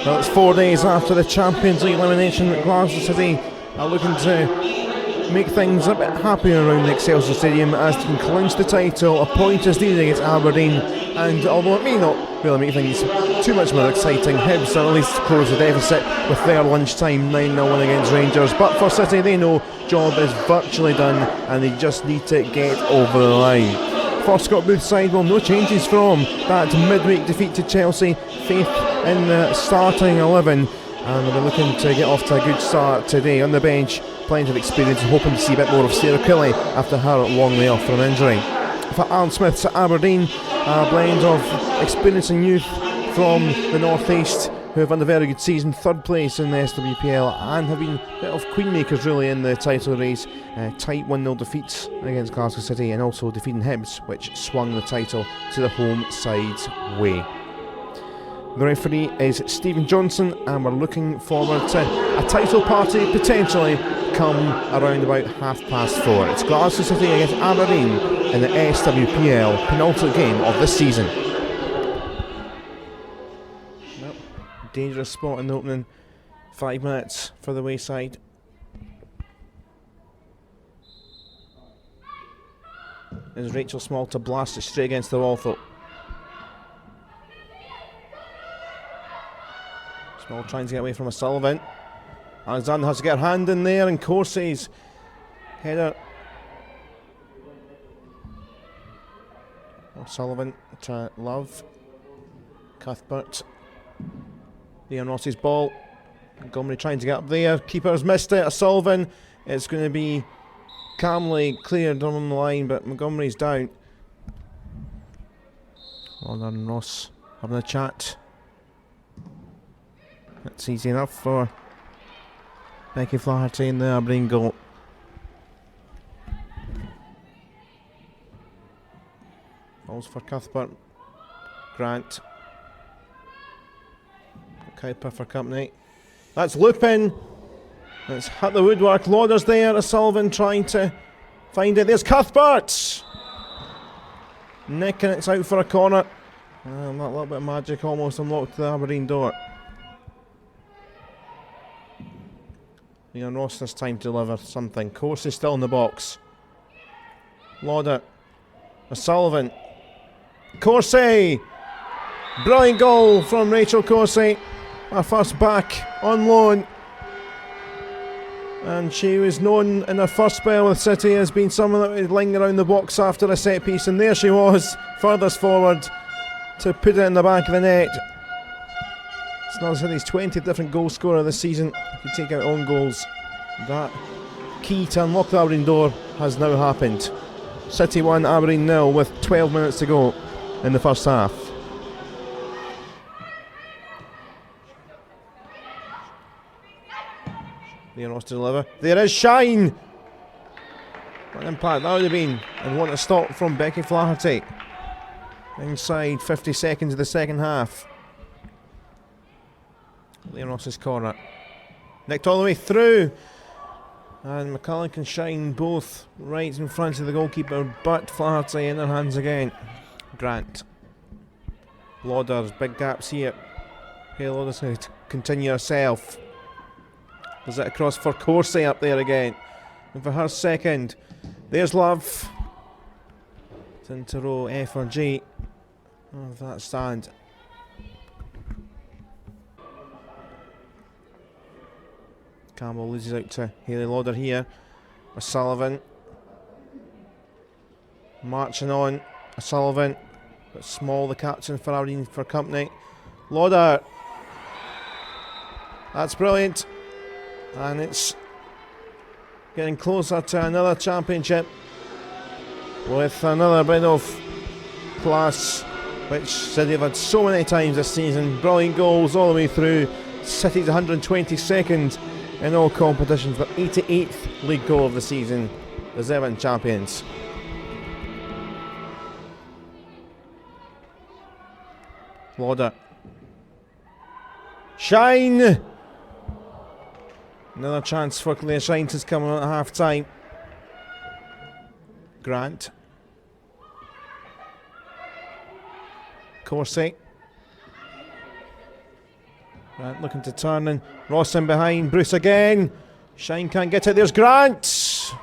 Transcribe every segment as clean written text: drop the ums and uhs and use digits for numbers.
Well, it's 4 days after the Champions League elimination. Glasgow City are looking to make things a bit happier around the Excelsior Stadium as they can clinch the title. A point is needed against Aberdeen, and although it may not really make things too much more exciting, Hibs are at least close the deficit with their lunchtime 9-0 win against Rangers. But for City, they know job is virtually done and they just need to get over the line. For Scott Booth's side, well, no changes from that midweek defeat to Chelsea. Faith in the starting 11, and they'll be looking to get off to a good start today. On the bench, plenty of experience, hoping to see a bit more of Sarah Kelly after her long layoff from injury. For Alan Smith's Aberdeen, a blend of experience and youth from the North East, who have had a very good season, third place in the SWPL, and have been a bit of queenmakers really in the title race. Tight 1-0 defeats against Glasgow City, and also defeating Hibs, which swung the title to the home side's way. The referee is Stephen Johnson, and we're looking forward to a title party potentially come around about 4:30. It's Glasgow City against Aberdeen in the SWPL penultimate game of this season. Dangerous spot in the opening 5 minutes for the Wayside. There's Rachel Small to blast it straight against the wall though. Small trying to get away from O'Sullivan. Alexander has to get her hand in there, and Corsey's header. O'Sullivan to Love. Cuthbert. Ian Ross's ball. Montgomery trying to get up there. Keeper's missed it. O'Sullivan. It's going to be calmly cleared on the line, but Montgomery's down. Lauder and Ross having a chat. That's easy enough for Becky Flaherty in the Aberdeen goal. Balls for Cuthbert. Grant. Kuiper for company. That's Lupin. It's hit the woodwork. Lauder's there. O'Sullivan trying to find it. There's Cuthbert. Nicking it's out for a corner. That little bit of magic almost unlocked the Aberdeen door. Ian Ross this time to deliver something. Course is still in the box. Lauder. O'Sullivan. Corsey. Brilliant goal from Rachel Corsey. Our first back on loan. And she was known in her first spell with City as being someone that would linger around the box after a set piece. And there she was, furthest forward to put it in the back of the net. It's not City's 20th different goal scorer this season. If you take out own goals, that key to unlock the Aberdeen door has now happened. City 1, Aberdeen 0 with 12 minutes to go in the first half. Leon Ross to deliver. There is Shine! What an impact that would have been. And what a stop from Becky Flaherty. Inside 50 seconds of the second half. Leon Ross's corner. Nicked all the way through. And McCulloch and Shine both right in front of the goalkeeper, but Flaherty in their hands again. Grant. Lauder's big gaps here. Okay, Lauder's going to continue herself. Does it across for Corsey up there again. And for her second. There's Love. It's into row F or G. Oh, that stand. Campbell loses out to Hayley Lauder here. O'Sullivan. Marching on. O'Sullivan. But Small, the captain for Aberdeen for company. Lauder. That's brilliant. And it's getting closer to another championship with another bit of class, which City have had so many times this season. Brilliant goals all the way through. City's 122nd in all competitions, the 88th league goal of the season. The Zeven champions. Lauder. Shine! Another chance for Claire Shines is coming on at half time. Grant. Corsey. Grant looking to turn, and Ross in behind. Bruce again. Shine can't get it. There's Grant.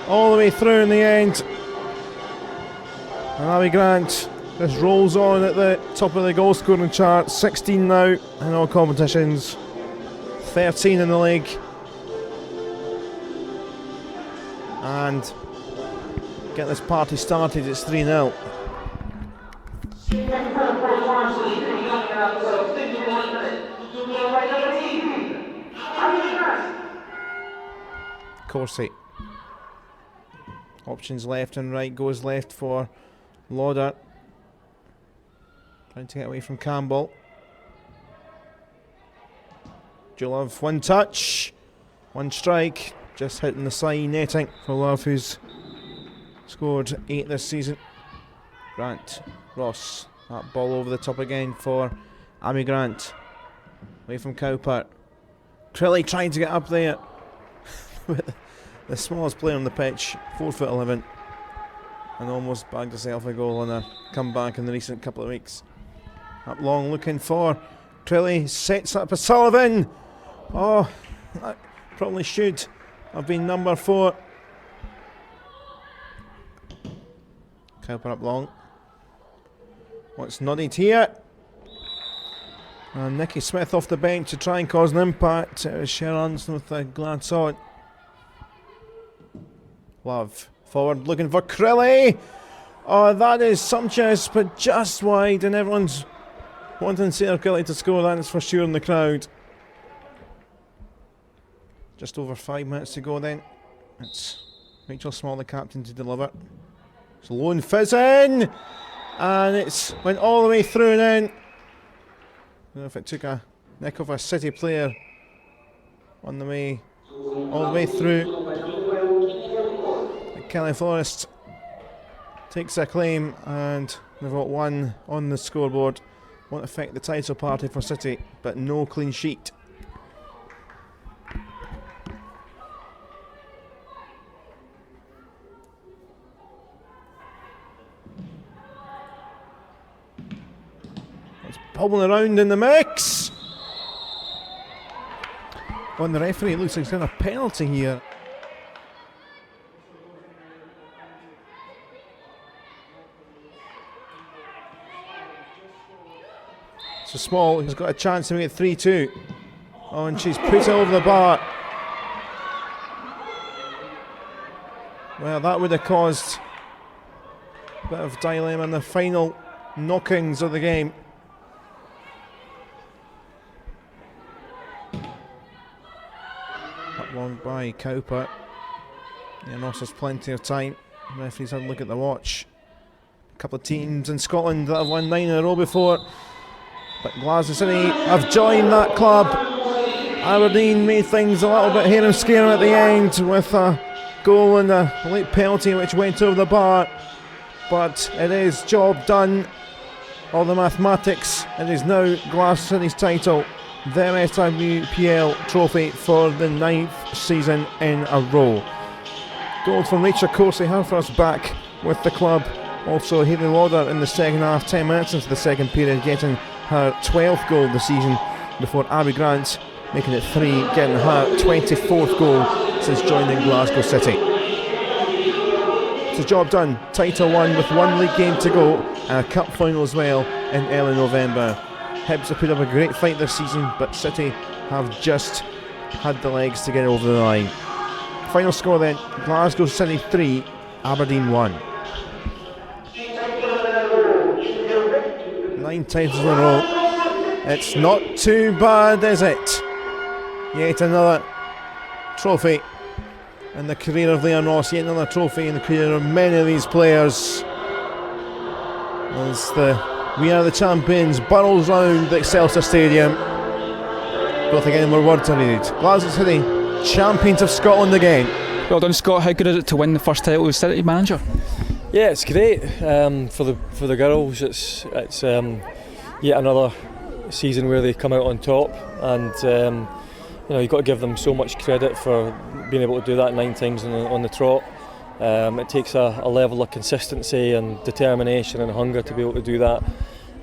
All the way through in the end. And Abby Grant just rolls on at the top of the goal scoring chart. 16 now in all competitions. 13 in the league. And get this party started. It's 3-0. Corsie. Options left and right. Goes left for Lauder. Trying to get away from Campbell. Love, one touch, one strike, just hitting the side netting for Love, who's scored 8 this season. Grant, Ross, that ball over the top again for Amy Grant. Away from Cowper. Trilly trying to get up there. The smallest player on the pitch, 4'11", and almost bagged herself a goal on a comeback in the recent couple of weeks. Up long looking for Trilly, sets up a Sullivan. Oh, that probably should have been number 4. Cowper up long. What's nodded here? And Nikki Smith off the bench to try and cause an impact. It was Sherrans with a glance on. Love forward looking for Crilly. Oh, that is sumptuous, but just wide, and everyone's wanting Sarah Crilly to score. That is for sure in the crowd. Just over 5 minutes to go then. It's Rachel Small, the captain, to deliver. It's a lone fizz in, and it's went all the way through and in. I don't know if it took a neck of a City player on the way, all the way through. Kelly Forrest takes a claim, and they've got 1 on the scoreboard. Won't affect the title party for City, but no clean sheet. It's bobbling around in the mix. On the referee, it looks like he's got a penalty here. So Small, he's got a chance to make it 3-2. Oh, and she's put it over the bar. Well, that would have caused a bit of dilemma in the final knockings of the game. Up long by Cowper. Yeah, Ross has plenty of time. The referee's had a look at the watch. A couple of teams in Scotland that have won 9 in a row before. But Glasgow City have joined that club. Aberdeen made things a little bit hair and scaring at the end with a goal and a late penalty which went over the bar. But it is job done. All the mathematics. It is now Glasgow City's title. Their SWPL trophy for the 9th season in a row. Goal from Rachel Corsie, her first back with the club. Also Hayley Lauder in the second half, 10 minutes into the second period, getting her 12th goal of the season, before Abby Grant making it 3, getting her 24th goal since joining Glasgow City. It's a job done. Title won with 1 league game to go, and a cup final as well in early November. Hibs have put up a great fight this season, but City have just had the legs to get over the line. Final score then, Glasgow City 3, Aberdeen 1. 9 titles in a row. It's not too bad, is it? Yet another trophy in the career of Leon Ross. Yet another trophy in the career of many of these players. As the We Are the Champions burrows round the Excelsior Stadium. Don't think any more words are needed. Glasgow City, champions of Scotland again. Well done, Scott. How good is it to win the first title as City manager? Yeah, it's great for the girls. It's yet another season where they come out on top, and you've got to give them so much credit for being able to do that 9 times on the trot. It takes a level of consistency and determination and hunger to be able to do that.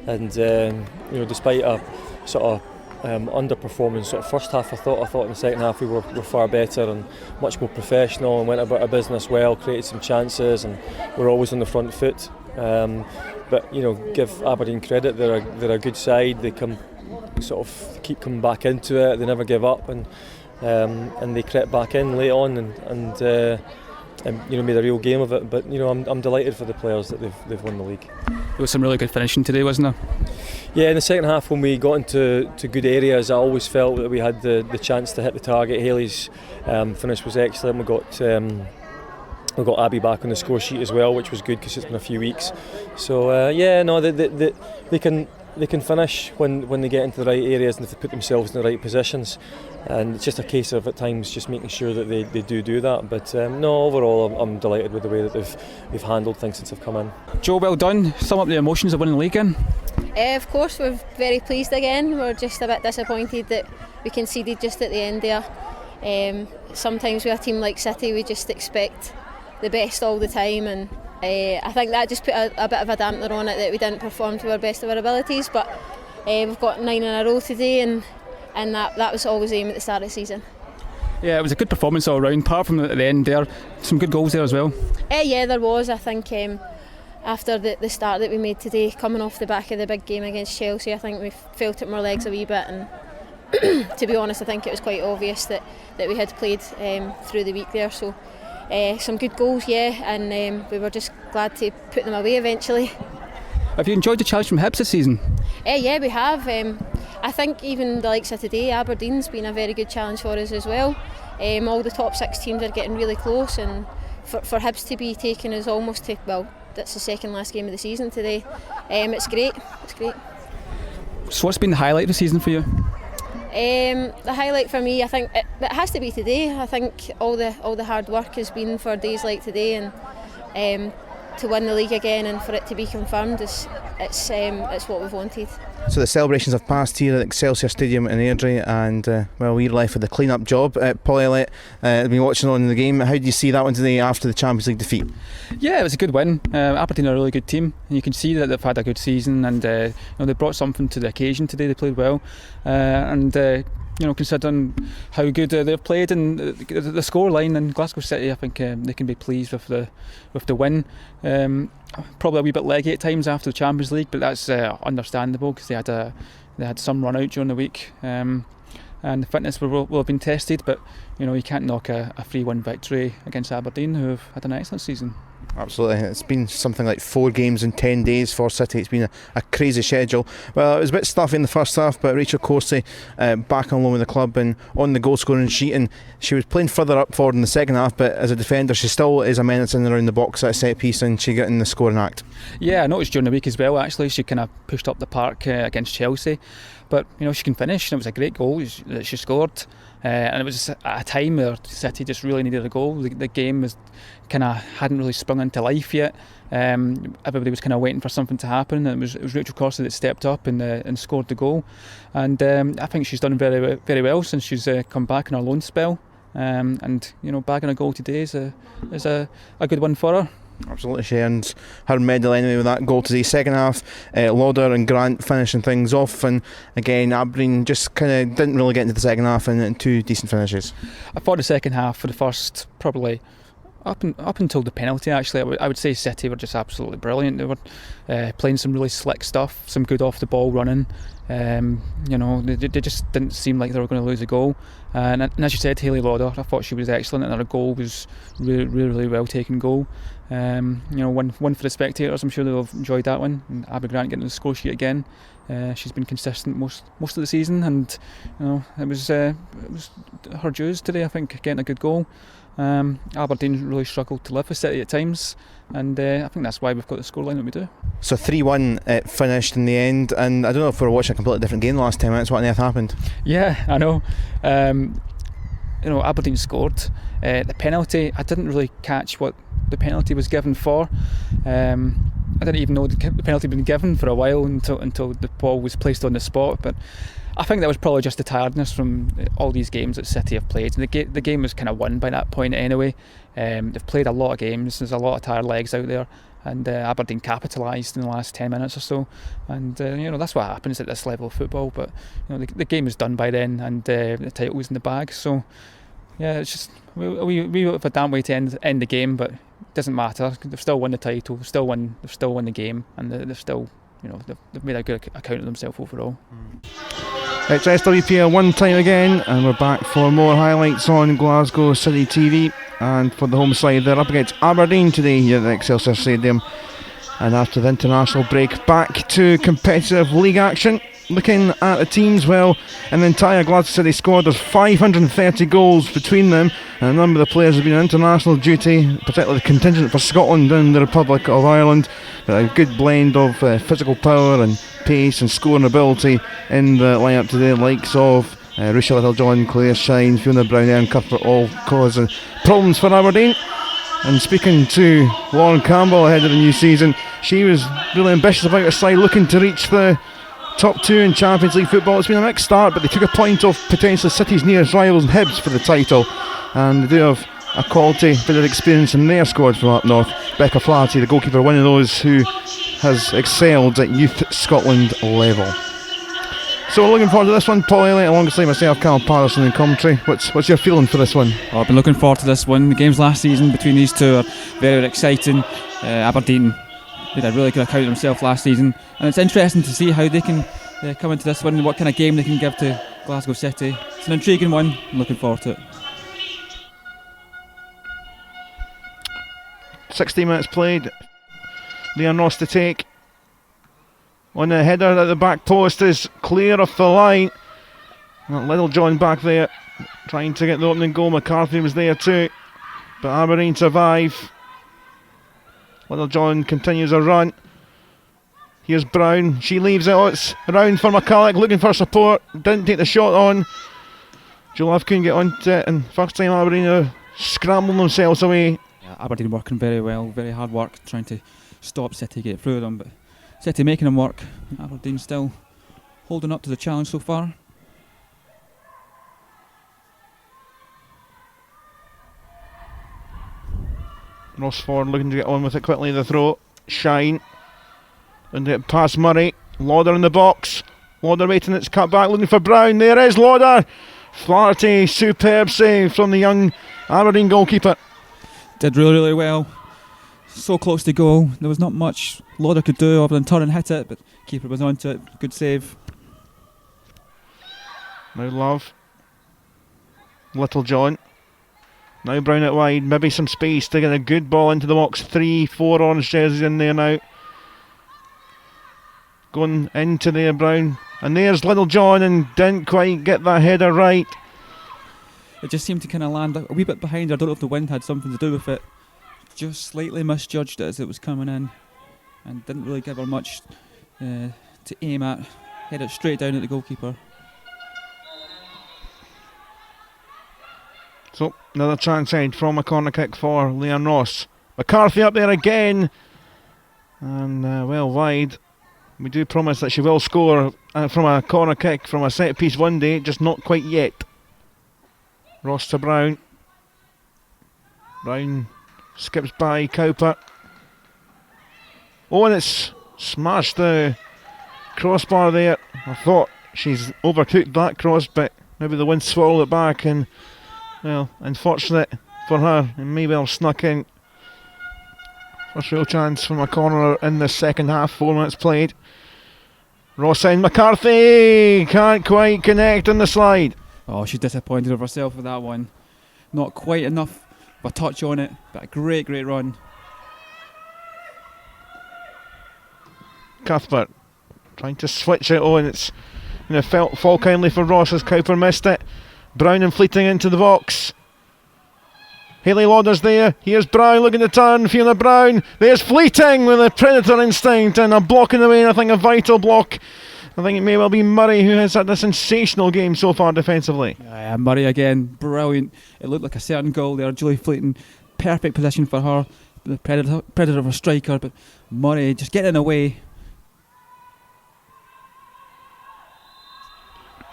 and despite a sort of underperforming sort of first half, I thought in the second half we were far better and much more professional and went about our business well, created some chances, and we're always on the front foot. But give Aberdeen credit; they're a good side. They keep coming back into it. They never give up, and they crept back in late on and made a real game of it. But I'm delighted for the players that they've won the league. There was some really good finishing today, wasn't there? Yeah, in the second half when we got into good areas, I always felt that we had the chance to hit the target. Haley's finish was excellent. We got Abby back on the score sheet as well, which was good because it's been a few weeks. So they can finish when they get into the right areas and if they put themselves in the right positions. And it's just a case of at times just making sure that they do that. But overall I'm delighted with the way that they've handled things since I've come in. Joe, well done. Sum up the emotions of winning the league again. Of course, we're very pleased again. We're just a bit disappointed that we conceded just at the end there. Sometimes with a team like City, we just expect the best all the time, and I think that just put a bit of a dampener on it, that we didn't perform to our best of our abilities. But we've got 9 in a row today, and that was always the aim at the start of the season. Yeah, it was a good performance all round, apart from at the end there. Some good goals there as well. Yeah, there was. I think after the start that we made today, coming off the back of the big game against Chelsea, I think we felt it in our legs a wee bit, and to be honest, I think it was quite obvious that we had played through the week there. So some good goals, and we were just glad to put them away eventually. Have you enjoyed the challenge from Hibs this season? Yeah, we have. I think even the likes of today, Aberdeen's been a very good challenge for us as well. All the top 6 teams are getting really close, and for Hibs to be taking us almost to, well, that's the second last game of the season today. It's great. So what's been the highlight of the season for you? The highlight for me, I think it has to be today. I think all the hard work has been for days like today, and to win the league again and for it to be confirmed, it's what we've wanted. So the celebrations have passed here at Excelsior Stadium in Airdrie, and we're left with the clean-up job. Paul Elliott has been watching on in the game. How do you see that one today after the Champions League defeat? Yeah, it was a good win. Aberdeen are a really good team, and you can see that they've had a good season, and they brought something to the occasion today. They played well, considering how good they've played and the scoreline in Glasgow City, I think they can be pleased with the win. Probably a wee bit leggy at times after the Champions League, but that's understandable because they had some run out during the week, and the fitness will have been tested. But you can't knock a 3-1 victory against Aberdeen, who have had an excellent season. Absolutely, it's been something like 4 games in 10 days for City. It's been a crazy schedule. Well, it was a bit stuffy in the first half, but Rachel Corsie back on loan with the club and on the goal scoring sheet, and she was playing further up forward in the second half, but as a defender she still is a menace in and around the box at a set piece, and she got in the scoring act. Yeah, I noticed during the week as well, actually she kind of pushed up the park against Chelsea, but she can finish, and it was a great goal that she scored. And it was at a time where City just really needed a goal. The game was hadn't really sprung into life yet. Everybody was kind of waiting for something to happen, and it was Rachel Corsie that stepped up and scored the goal. And I think she's done very, very well since she's come back in her loan spell. And bagging a goal today is a good one for her. Absolutely, she earned her medal anyway with that goal today. Second half, Lauder and Grant finishing things off, and again Aberdeen just kind of didn't really get into the second half, and 2 decent finishes. I thought the second half for the first probably up until the penalty, actually, I would say City were just absolutely brilliant. They were playing some really slick stuff, some good off the ball running. They just didn't seem like they were going to lose a goal. And as you said, Hayley Lauder, I thought she was excellent, and her goal was really, really well taken goal. One for the spectators. I'm sure they'll have enjoyed that one. And Abby Grant getting the score sheet again. She's been consistent most of the season, and it was her dues today. I think getting a good goal. Aberdeen really struggled to live with City at times, and I think that's why we've got the scoreline that we do. So 3-1 it finished in the end, and I don't know if we were watching a completely different game the last 10 minutes. What on earth happened? Yeah, I know. Aberdeen scored. The penalty, I didn't really catch what the penalty was given for. I didn't even know the penalty had been given for a while until the ball was placed on the spot. But I think that was probably just the tiredness from all these games that City have played. And the game was kind of won by that point anyway. They've played a lot of games. There's a lot of tired legs out there, and Aberdeen capitalised in the last 10 minutes or so, and that's what happens at this level of football. But the game is done by then, and the title was in the bag. So yeah, it's just we have a damn way to end the game, but it doesn't matter. They've still won the title, they've still won the game, and they've still they've made a good account of themselves overall. It's SWPL one time again, and we're back for more highlights on Glasgow City TV. And for the home side, they're up against Aberdeen today here at the Excelsior Stadium. And after the international break, back to competitive league action. Looking at the teams, well, in the entire Glasgow City squad, there's 530 goals between them, and a number of the players have been on international duty, particularly the contingent for Scotland and the Republic of Ireland. But a good blend of physical power and pace and scoring ability in the lineup today, likes of Risha Littlejohn, Claire Shine, Fiona Brown and Cuthbert, all causing problems for Aberdeen. And speaking to Lauren Campbell ahead of the new season, she was really ambitious about her side, looking to reach the top two in Champions League football. It's been a mixed start, but they took a point off potentially City's nearest rivals and Hibs for the title, and they do have a quality bit of experience in their squad from up north. Becca Flaherty, the goalkeeper, one of those who has excelled at youth Scotland level. So we're looking forward to this one. Paul Elliott alongside myself, Carl Patterson in commentary. What's your feeling for this one? I've been looking forward to this one. The games last season between these two are very, very exciting. Aberdeen did a really good account of themselves last season, and it's interesting to see how they can come into this one and what kind of game they can give to Glasgow City. It's an intriguing one. I'm looking forward to it. 60 minutes played. Leon Ross to take. On the header at the back post is clear off the line. Little John back there trying to get the opening goal. McCarthy was there too, but Aberdeen survive. Little John continues a run. Here's Brown, she leaves it. Oh, it's around for McCulloch, looking for support, didn't take the shot on. Jolaf couldn't get onto it, and first time Aberdeen are scrambling themselves away. Yeah, Aberdeen working very well, very hard work trying to stop City, get through them, but City making them work. Aberdeen still holding up to the challenge so far. Ross Ford looking to get on with it quickly. The throw, Shine, and it past Murray. Lauder in the box. Lauder waiting, it's cut back, looking for Brown. There is Lauder. Flaherty, superb save from the young Aberdeen goalkeeper. Did really, really well. So close to goal. There was not much Lauder could do other than turn and hit it, but keeper was onto it. Good save. Now Love. Little John. Now Brown out wide, maybe some space to get a good ball into the box. 3-4 orange jerseys in there now. Going into there, Brown. And there's Little John, and didn't quite get that header right. It just seemed to kind of land a wee bit behind her. I don't know if the wind had something to do with it. Just slightly misjudged it as it was coming in, and didn't really give her much to aim at. Head it straight down at the goalkeeper. So another chance side from a corner kick for Leon Ross. McCarthy up there again, and well wide. We do promise that she will score from a corner kick from a set piece one day, just not quite yet. Ross to Brown. Brown skips by Cowper. Oh, and it's smashed the crossbar there. I thought she's overcooked that cross, but maybe the wind swirled it back, and well, unfortunate for her, and may well snuck in. First real chance from a corner in the second half, 4 minutes played. Ross in, McCarthy can't quite connect on the slide. Oh, she's disappointed of herself with that one. Not quite enough of a touch on it, but a great, great run. Cuthbert trying to switch it on. It's fall kindly for Ross as Cowper missed it. Brown and Fleeting into the box. Hayley Lauder's there. Here's Brown looking to turn. Fiona Brown. There's Fleeting with a predator instinct and a block in the way. I think a vital block. I think it may well be Murray who has had a sensational game so far defensively. Yeah, Murray again, brilliant. It looked like a certain goal there. Julie Fleeting, perfect position for her. The predator of a striker, but Murray just getting in the way.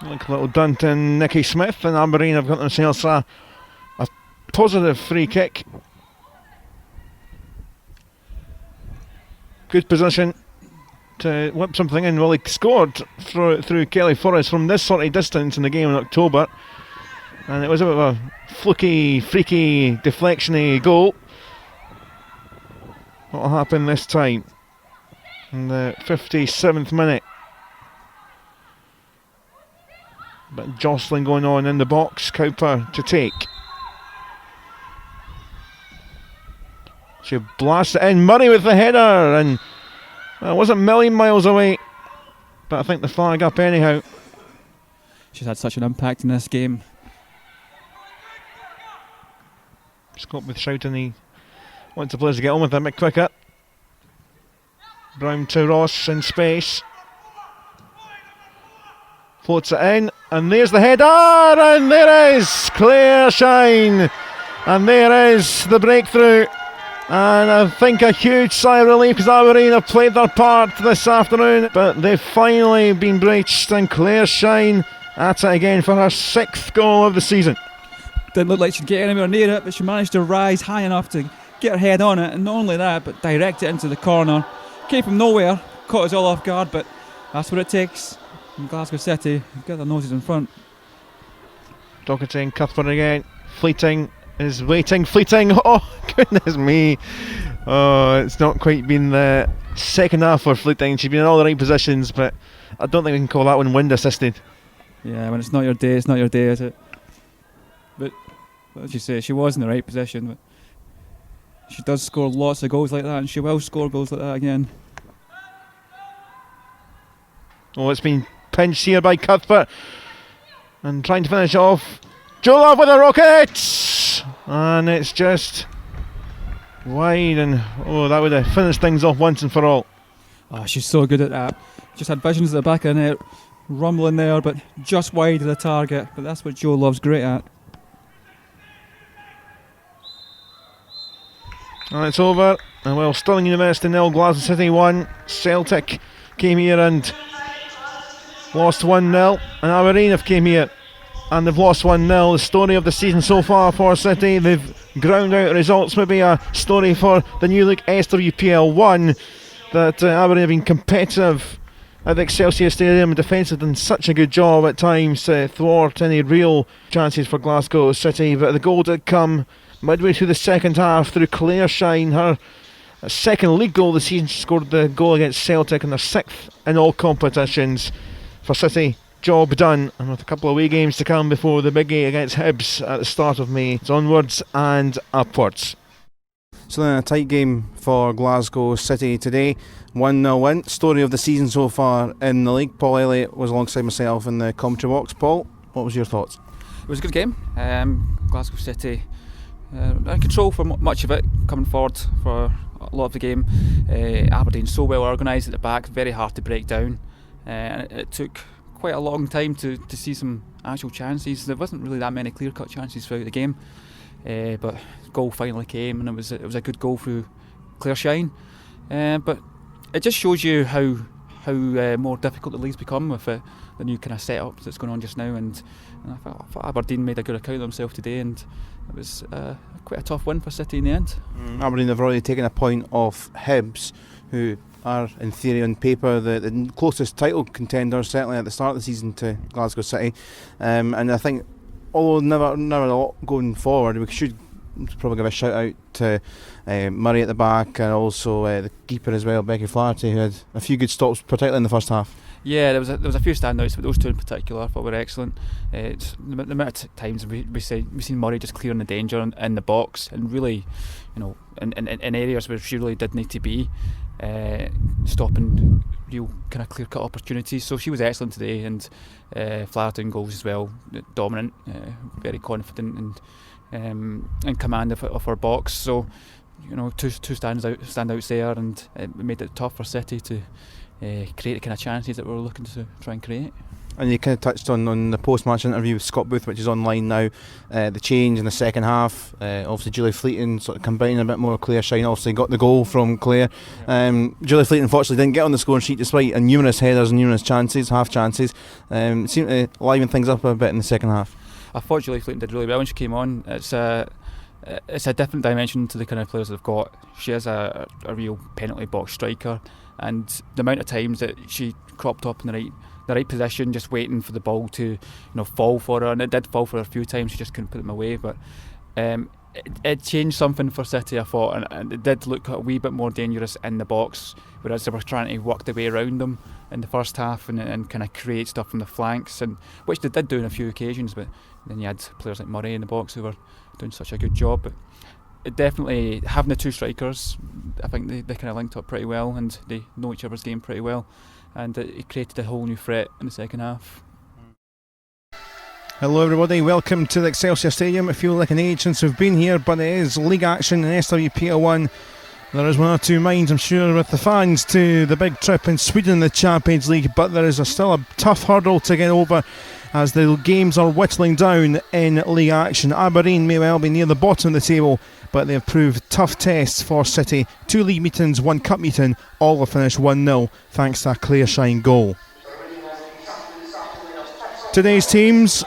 Like a little dunt in Nikki Smith, and Aberdeen have got themselves a positive free kick. Good position to whip something in. Well, he scored through Kelly Forrest from this sort of distance in the game in October, and it was a bit of a fluky, freaky, deflection-y goal. What will happen this time in the 57th minute? But jostling going on in the box. Cowper to take. She blasts it in. Murray with the header, and it wasn't a million miles away, but I think the flag up anyhow. She's had such an impact in this game. Scott with shouting he wants the players to get on with it a bit quicker. Brown to Ross in space. Floats it in, and there's the header, and there is Claire Shine, and there is the breakthrough. And I think a huge sigh of relief because Aberdeen have played their part this afternoon, but they've finally been breached, and Claire Shine at it again for her 6th goal of the season. Didn't look like she'd get anywhere near it, but she managed to rise high enough to get her head on it, and not only that, but direct it into the corner. Came from nowhere, caught us all off guard, but that's what it takes. In Glasgow City, get their noses in front. Doherty and Cuthbert again. Fleeting is waiting. Fleeting, oh goodness me. Oh, it's not quite been the second half for Fleeting. She's been in all the right positions, but I don't think we can call that one wind assisted. Yeah, when it's not your day, it's not your day, is it? But as you say, she was in the right position. But she does score lots of goals like that, and she will score goals like that again. Oh, it's been pinched here by Cuthbert, and trying to finish off. Joe Love with a rocket, and it's just wide, and oh, that would have finished things off once and for all. Oh, she's so good at that. Just had visions at the back of the net, rumbling there, but just wide of the target. But that's what Joe Love's great at. And it's over. And well, Stirling University 0, Glasgow City 1. Celtic came here and lost 1-0, and Aberdeen have came here and they've lost 1-0. The story of the season so far for City, they've ground out results. Maybe a story for the new league SWPL 1, that Aberdeen have been competitive at the Excelsior Stadium and defensive, done such a good job at times to thwart any real chances for Glasgow City. But the goal did come midway through the second half through Claire Shine, her second league goal of the season. She scored the goal against Celtic in their 6th in all competitions. For City, job done, and with a couple of away games to come before the biggie against Hibs at the start of May. It's onwards and upwards. So then a tight game for Glasgow City today. 1-0 win. Story of the season so far in the league. Paul Elliott was alongside myself in the commentary box. Paul, what was your thoughts? It was a good game. Glasgow City in control for much of it, coming forward for a lot of the game. Aberdeen so well organised at the back, very hard to break down. And it took quite a long time to see some actual chances. There wasn't really that many clear-cut chances throughout the game, but goal finally came, and it was a good goal through Claire Shine. But it just shows you how more difficult the league's become with the new kind of setup that's going on just now. And I thought Aberdeen made a good account of themselves today, and it was quite a tough win for City in the end. Aberdeen have already taken a point off Hibs, who are, in theory, on paper, the closest title contenders, certainly at the start of the season, to Glasgow City. And I think, although never a lot going forward, we should probably give a shout out to Murray at the back, and also the keeper as well, Becky Flaherty, who had a few good stops, particularly in the first half. Yeah, there was a few standouts, but those two in particular I thought were excellent. It's the amount of times we've seen Murray just clearing the danger in the box, and really, in areas where she really did need to be, stopping real kind of clear-cut opportunities. So she was excellent today, and Flaherty in goals as well, dominant, very confident, and in command of her box. So two standouts there, and it made it tough for City to create the kind of chances that we were looking to try and create. And you kind of touched on the post-match interview with Scott Booth, which is online now, the change in the second half. Obviously Julie Fleeting sort of combining a bit more Claire Shine, obviously got the goal from Claire. Julie Fleeting unfortunately didn't get on the scoring sheet despite numerous headers and numerous chances, half chances. Seemed to liven things up a bit in the second half. I thought Julie Fleeting did really well when she came on. It's it's a different dimension to the kind of players they've got. She is a real penalty box striker, and the amount of times that she cropped up in the right position, just waiting for the ball to fall for her, and it did fall for her a few times. She just couldn't put them away, but it changed something for City, I thought, and it did look a wee bit more dangerous in the box, whereas they were trying to work their way around them in the first half and kind of create stuff from the flanks, and which they did do on a few occasions. But then you had players like Murray in the box who were doing such a good job. But it definitely, having the two strikers, I think they kind of linked up pretty well, and they know each other's game pretty well, and it created a whole new threat in the second half. Hello everybody, welcome to the Excelsior Stadium. It feels like an age since we've been here, but it is league action in SWPL 1. There is one or two minds, I'm sure, with the fans to the big trip in Sweden in the Champions League, but there is still a tough hurdle to get over as the games are whittling down in league action. Aberdeen may well be near the bottom of the table, but they have proved tough tests for City. 2 league meetings, 1 cup meeting, all have finished 1-0 thanks to a clear shine goal. Today's teams: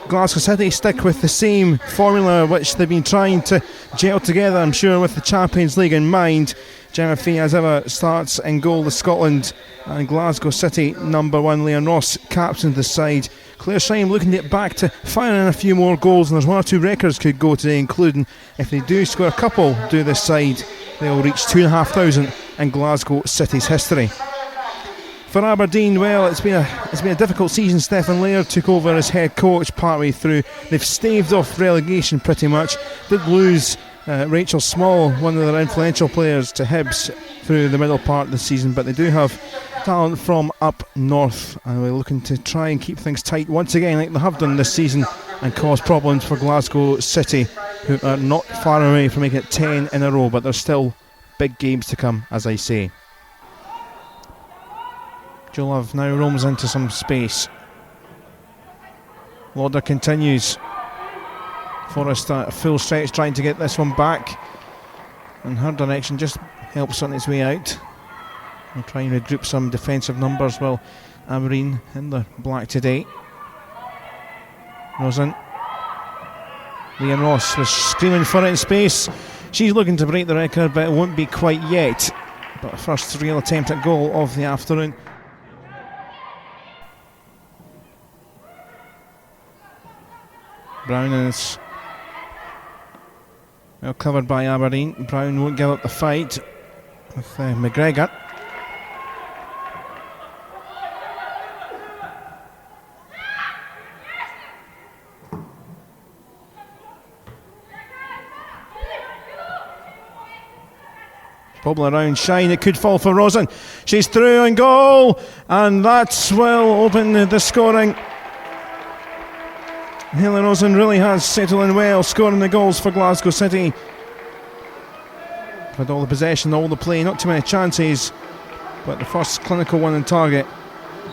Glasgow City stick with the same formula which they've been trying to gel together, I'm sure, with the Champions League in mind. Gemma Fee, as ever, starts in goal with Scotland, and Glasgow City number 1 Leon Ross captains the side. Claire Shine looking to get back to firing in a few more goals, and there's 1 or 2 records could go today, including, if they do score a couple, do this side, they'll reach 2,500 in Glasgow City's history. For Aberdeen, well, it's been a difficult season. Stefan Laird took over as head coach partway through. They've staved off relegation pretty much. Did lose Rachel Small, one of their influential players, to Hibs through the middle part of the season, but they do have talent from up north, and we're looking to try and keep things tight once again like they have done this season and cause problems for Glasgow City, who are not far away from making it 10 in a row, but there's still big games to come, as I say. Joe Love now roams into some space. Lauder continues. Forrest at full stretch trying to get this one back, and her direction just helps on its way out. We'll try and regroup some defensive numbers. Well, Aberdeen in the black today. Rosen. Leon Ross was screaming for it in space. She's looking to break the record, but it won't be quite yet. But first real attempt at goal of the afternoon. Brown is well covered by Aberdeen. Brown won't give up the fight with McGregor. Bobble around Shine, it could fall for Rosen. She's through and goal, and that's will open the scoring. Helen Rosen really has settled in well, scoring the goals for Glasgow City. Had all the possession, all the play, not too many chances, but the first clinical one on target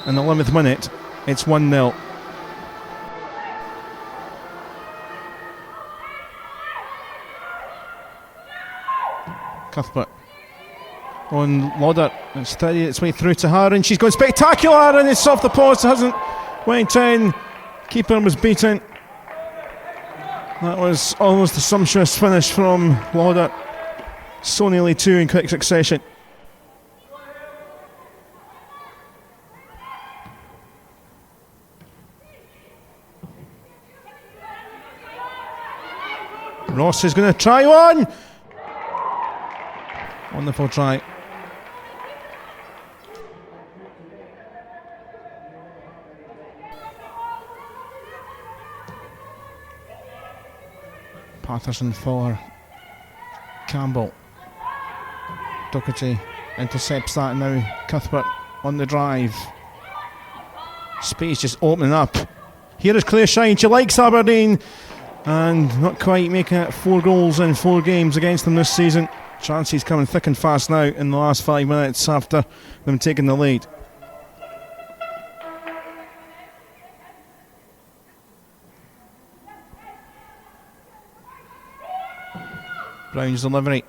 in the 11th minute, it's 1-0. Cuthbert on Lauder, it's steady its way through to her, and she's gone spectacular, and it's off the post, hasn't went in. Keeper was beaten. That was almost a sumptuous finish from Lauder. So nearly 2 in quick succession. Ross is going to try one. Wonderful try. Patterson for Campbell. Doherty intercepts that now. Cuthbert on the drive. Space just opening up. Here is Claire Shine. She likes Aberdeen and not quite making it 4 goals in 4 games against them this season. Chances coming thick and fast now in the last 5 minutes after them taking the lead. Brown's delivery.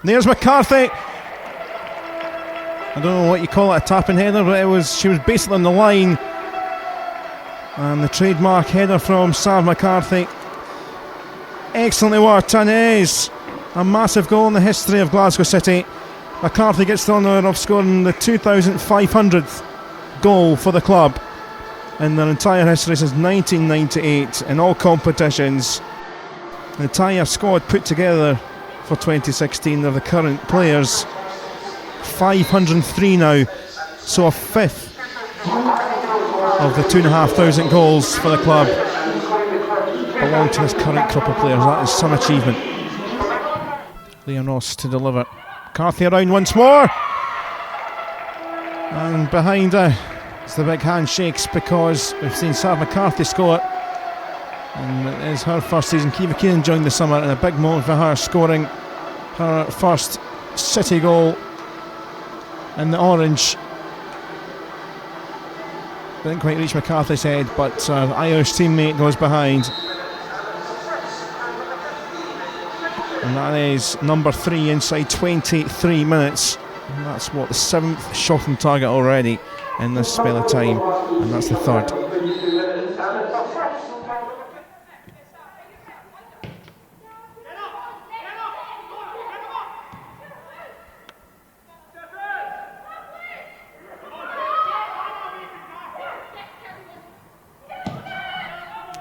There's McCarthy. I don't know what you call it, a tapping header, but she was basically on the line. And the trademark header from Sav McCarthy. excellently worked, and it is a massive goal in the history of Glasgow City. McCarthy gets the honour of scoring the 2,500th goal for the club in their entire history since 1998 in all competitions. The entire squad put together for 2016 of the current players, 503 now, so a fifth of the 2,500 goals for the club belong to this current crop of players. That is some achievement. Liam Ross to deliver. McCarthy around once more, and behind it's the big handshakes because we've seen Sarah McCarthy score, and it is her first season. Kiva Keenan joined the summer, and a big moment for her, scoring her first City goal in the orange. Didn't quite reach McCarthy's head, but her Irish teammate goes behind. And that is number 3 inside 23 minutes. And that's what, the 7th shot on target already in this spell of time. And that's the 3rd.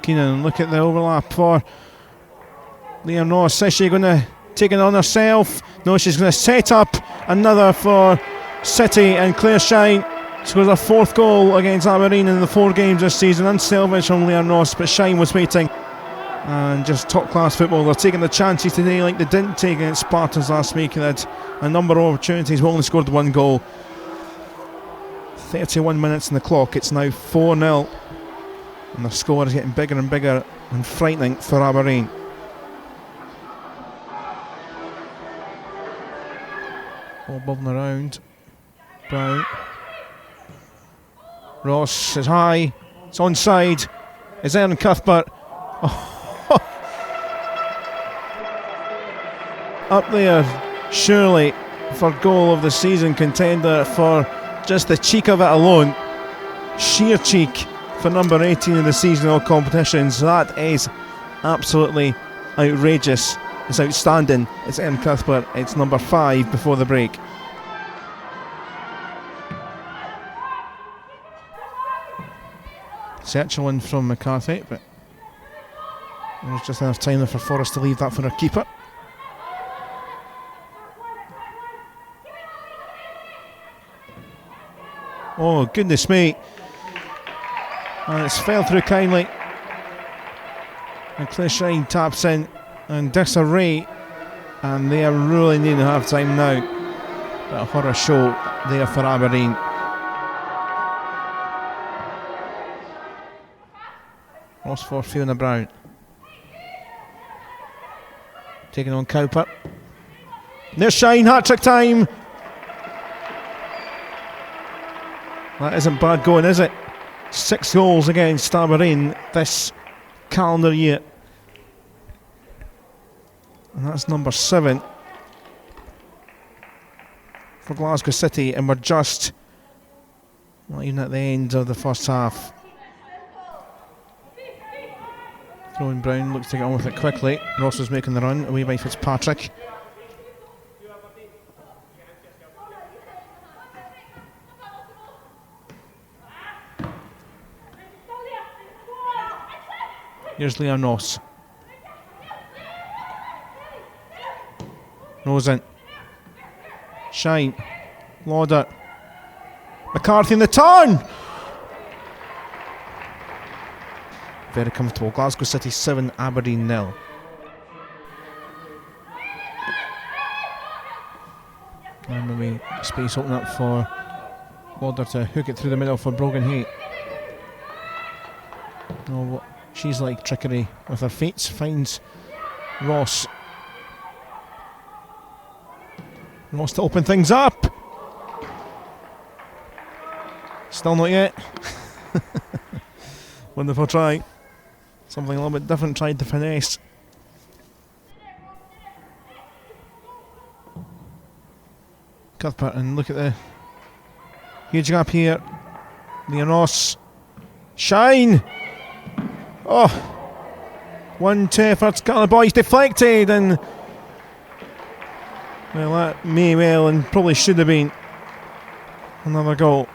Keenan, look at the overlap for Liam Ross. Is she going to take it on herself? No, she's going to set up another for City, and Claire Shine scores her 4th goal against Aberdeen in the 4 games this season. Unselfish from Liam Ross, but Shine was waiting. And just top class football. They're taking the chances today like they didn't take against Spartans last week. They had a number of opportunities, but only scored 1 goal. 31 minutes on the clock. It's now 4-0. And the score is getting bigger and bigger and frightening for Aberdeen. Ball bobbing around. Brown. Ross is high. It's onside. It's Erin Cuthbert. Oh. Up there, surely, for goal of the season contender for just the cheek of it alone. Sheer cheek for number 18 in the season in all competitions. That is absolutely outrageous. It's outstanding. It's Erin Cuthbert. It's number 5 before the break. Searching one from McCarthy, but there was just enough time there for Forrest to leave that for her keeper. Oh, goodness me. And it's fell through kindly. And Claire Shine taps in, and disarray, and they are really needing half time now. But a horror show there for Aberdeen. Ross for Fiona Brown. Taking on Cowper. There's Shine, hat-trick time. That isn't bad going, is it? 6 goals against Aberdeen this calendar year. And that's number 7 for Glasgow City, and we're just not even at the end of the first half. Throwing Brown, looks to get on with it quickly. Ross is making the run, away by Fitzpatrick. Here's Liam Ross. Rosen. Shine. Lauder. McCarthy in the turn! Very comfortable. Glasgow City 7, Aberdeen 0. And maybe space open up for Lauder to hook it through the middle for Brogan Hay. Oh, she's like trickery with her feet. Finds Ross. Ross to open things up. Still not yet. Wonderful try. Something a little bit different, tried to finesse. Cuthbert, and look at the huge gap here. Liam Ross. Shine! Oh! 1-2 for Scotland boys, deflected, and well, that may well and probably should have been another goal.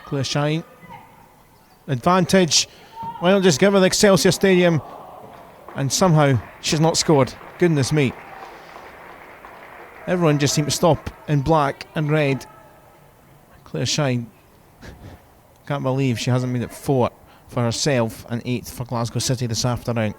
Clear shine. Advantage. Why not just give her the Excelsior Stadium? And somehow she's not scored. Goodness me. Everyone just seemed to stop in black and red. Clear shine. Can't believe she hasn't made it 4 for herself and 8 for Glasgow City this afternoon.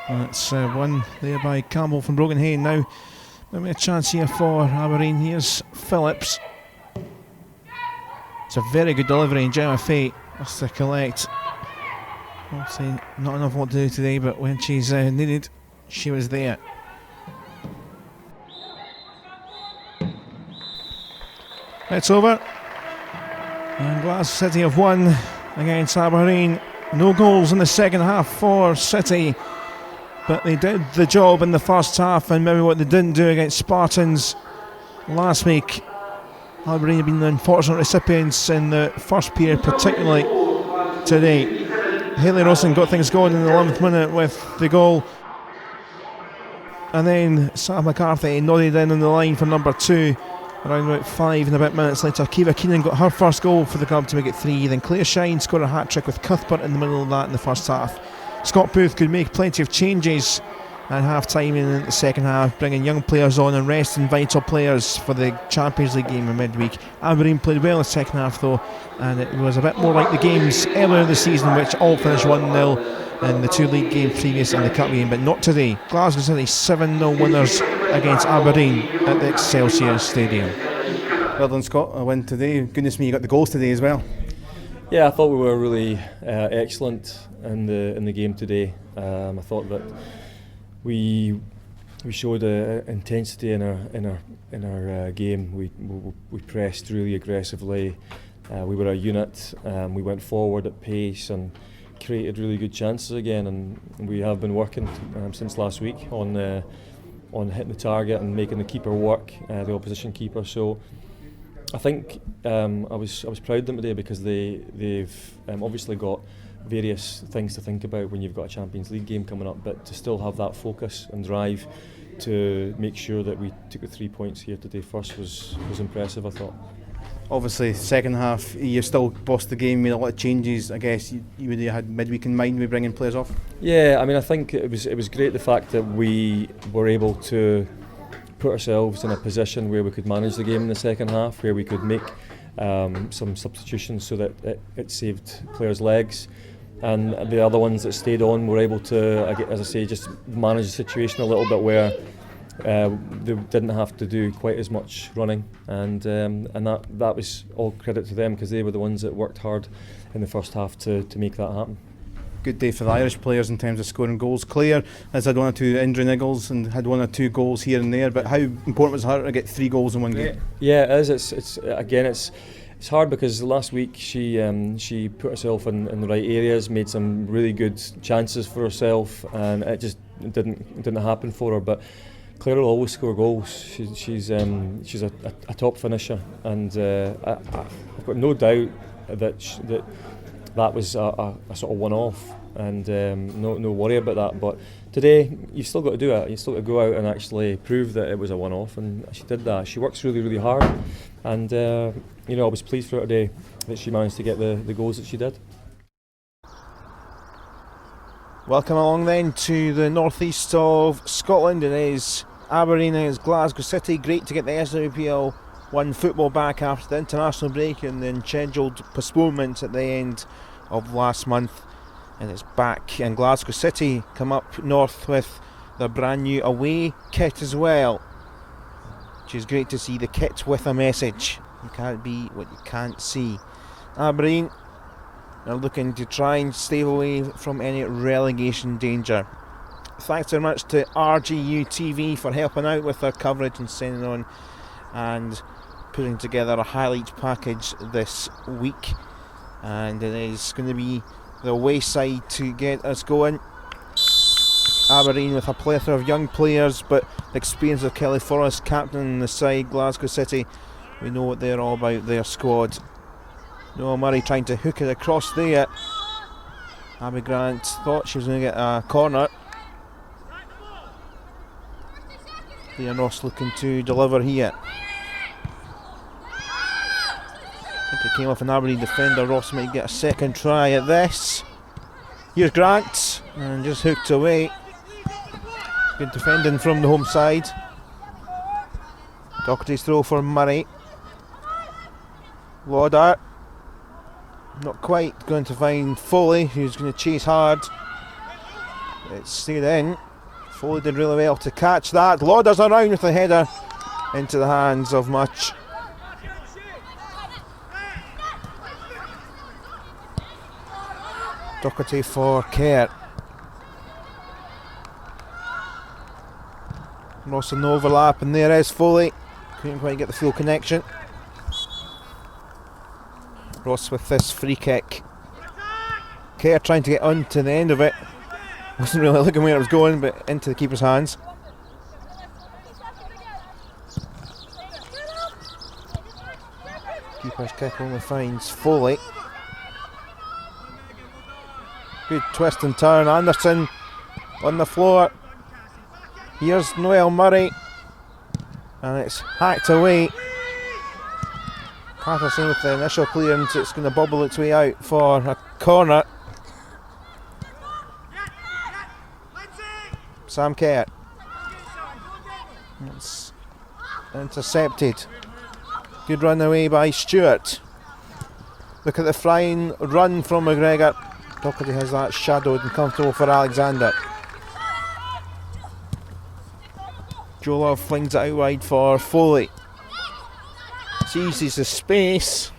That's one there by Campbell from Broken Hay. Now maybe a chance here for Aberdeen. Here's Phillips. It's a very good delivery, and Gemma Fate has to collect. Obviously not enough what to do today, but when she's needed, she was there. It's over. And Glasgow City have won against Aberdeen. No goals in the second half for City, but they did the job in the first half, and maybe what they didn't do against Spartans last week. Aberdeen have been the unfortunate recipients in the first period, particularly today. Hayley Rosen got things going in the 11th minute with the goal, and then Sam McCarthy nodded in on the line for number 2 around about 5 and a bit minutes later. Kiva Keenan got her first goal for the club to make it 3. Then Claire Shine scored a hat-trick with Cuthbert in the middle of that in the first half. Scott Booth could make plenty of changes at half-time and in the second half, bringing young players on and resting vital players for the Champions League game in midweek. Aberdeen played well in the second half though, and it was a bit more like the games earlier in the season, which all finished 1-0 in the 2 league games previous in the cup game, but not today. Glasgow City 7-0 winners against Aberdeen at the Excelsior Stadium. Well done, Scott. A win today. Goodness me, you got the goals today as well. Yeah, I thought we were really excellent in the game today. I thought that we showed intensity in our game. We pressed really aggressively. We were a unit. We went forward at pace and created really good chances again. And we have been working since last week on hitting the target and making the keeper work, the opposition keeper. So I think I was proud of them today because they've obviously got various things to think about when you've got a Champions League game coming up, but to still have that focus and drive to make sure that we took the 3 points here today first was impressive, I thought. Obviously, second half, you still bossed the game, made a lot of changes. I guess you had midweek in mind with bringing players off? Yeah, I mean, I think it was great the fact that we were able to put ourselves in a position where we could manage the game in the second half, where we could make some substitutions so that it saved players' legs. And the other ones that stayed on were able to, as I say, just manage the situation a little bit where they didn't have to do quite as much running, and that was all credit to them because they were the ones that worked hard in the first half to make that happen. Good day for the Irish players in terms of scoring goals. Claire has had 1 or 2 injury niggles and had 1 or 2 goals here and there, but how important was her to get 3 goals in one game? Yeah, it is. It's hard because last week she put herself in the right areas, made some really good chances for herself, and it just didn't happen for her. But Claire will always score goals. She's a top finisher, and I've got no doubt that was a sort of one-off, and no worry about that. But today you've still got to do it. You've still got to go out and actually prove that it was a one-off, and she did that. She works really, really hard, and I was pleased for her today that she managed to get the goals that she did. Welcome along then to the northeast of Scotland. It is Aberdeen against Glasgow City. Great to get the SWPL 1 football back after the international break and the scheduled postponement at the end of last month. And it's back, and Glasgow City come up north with their brand new away kit as well, which is great to see. The kit with a message. You can't be what you can't see. Aberdeen are looking to try and stay away from any relegation danger. thanks very much to RGU TV for helping out with our coverage and sending on and putting together a highlight package this week. And it is going to be the away side to get us going. Aberdeen with a plethora of young players, but the experience of Kelly Forrest captaining the side. Glasgow City, we know what they're all about, their squad. Noel Murray trying to hook it across there. Abby Grant thought she was going to get a corner. Leah Ross looking to deliver here. I think it came off an Aberdeen defender. Ross might get a second try at this. Here's Grant, and just hooked away. Good defending from the home side. Doherty's throw for Murray. Lauder, not quite going to find Foley, who's going to chase hard. It's stayed in. Foley did really well to catch that. Lauder's around with the header into the hands of Much. Doherty for Kerr. Ross in the overlap, and there is Foley. Couldn't quite get the full connection. Ross with this free kick. Kerr trying to get on to the end of it. Wasn't really looking where it was going, but into the keeper's hands. Keeper's kick only finds Foley. Good twist and turn. Anderson on the floor. Here's Noel Murray, and it's hacked away. Patterson with the initial clearance. It's going to bobble its way out for a corner. Sam Kerr. It's intercepted. Good run away by Stewart. Look at the flying run from McGregor. Doherty has that shadowed and comfortable for Alexander. Joe Love flings it out wide for Foley. Seizes the space.